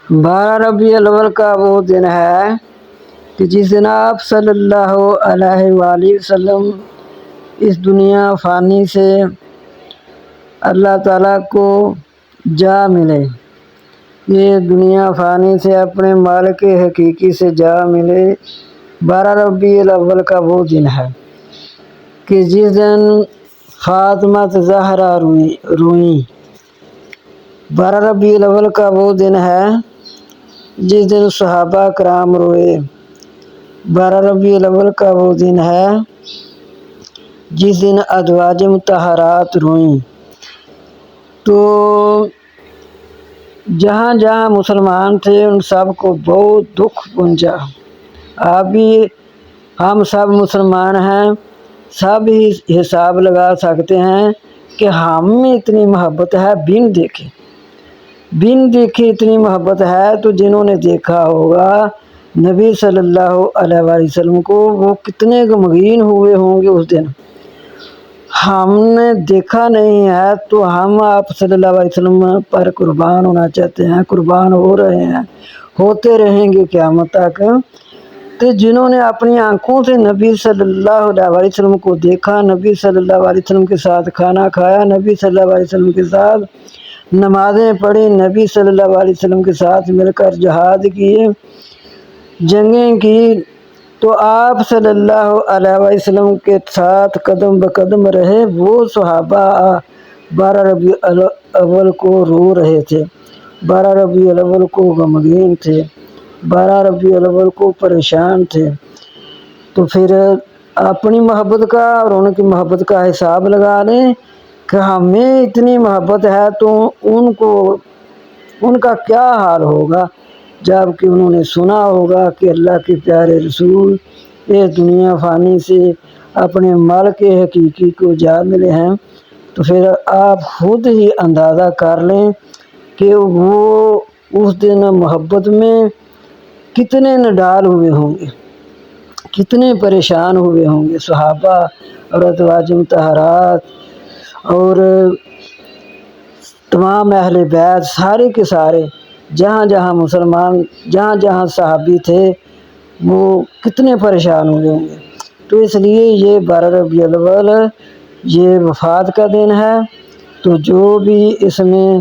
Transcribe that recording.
12 ربیع الاول کا وہ دن ہے کہ جس دن آپ صلی اللہ علیہ وآلہ وسلم اس دنیا فانی سے اللہ تعالیٰ کو جا ملے۔ یہ دنیا فانی سے اپنے مالک حقیقی سے جا ملے۔ 12 ربیع الاول کا وہ دن ہے کہ جس دن فاطمہ زہرا روئیں۔ 12 ربیع الاول کا وہ دن ہے جس دن صحابہ کرام روئے۔ 12 ربیع الاول کا وہ دن ہے جس دن ازواج مطہرات روئیں۔ تو جہاں جہاں مسلمان تھے ان سب کو بہت دکھ پہنچا۔ آپ بھی ہم سب مسلمان ہیں، سب ہی حساب لگا سکتے ہیں کہ ہم میں اتنی محبت ہے بن دیکھے اتنی محبت ہے۔ تو جنہوں نے دیکھا ہوگا نبی صلی اللہ علیہ وآلہ وسلم کو، وہ کتنے غمگین ہوئے ہوں گے اس دن۔ ہم نے دیکھا نہیں ہے تو ہم آپ صلی اللہ علیہ وسلم پر قربان ہونا چاہتے ہیں، قربان ہو رہے ہیں، ہوتے رہیں گے قیامت تک۔ تو جنہوں نے اپنی آنکھوں سے نبی صلی اللہ علیہ وسلم کو دیکھا، نبی صلی اللہ علیہ وسلم کے ساتھ کھانا کھایا، نبی صلی اللہ علیہ وسلم کے ساتھ نمازیں پڑھی، نبی صلی اللہ علیہ وسلم کے ساتھ مل کر جہاد کیے، جنگیں کی، تو آپ صلی اللہ علیہ وسلم کے ساتھ قدم بقدم رہے۔ وہ صحابہ 12 ربیع الاول کو رو رہے تھے، 12 ربیع الاول کو غمگین تھے، 12 ربیع الاول کو پریشان تھے۔ تو پھر اپنی محبت کا اور ان کی محبت کا حساب لگا لیں کہ ہمیں اتنی محبت ہے تو ان کا کیا حال ہوگا جب کہ انہوں نے سنا ہوگا کہ اللہ کے پیارے رسول اس دنیا فانی سے اپنے مالک حقیقی کو جا ملے ہیں۔ تو پھر آپ خود ہی اندازہ کر لیں کہ وہ اس دن محبت میں کتنے نڈال ہوئے ہوں گے، کتنے پریشان ہوئے ہوں گے صحابہ اور ازواج مطہرات اور تمام اہل بیت، سارے کے سارے جہاں جہاں مسلمان، جہاں جہاں صحابی تھے، وہ کتنے پریشان ہوئے ہوں گے۔ تو اس لیے یہ 12 ربیع الاول یہ وفات کا دن ہے۔ تو جو بھی اس میں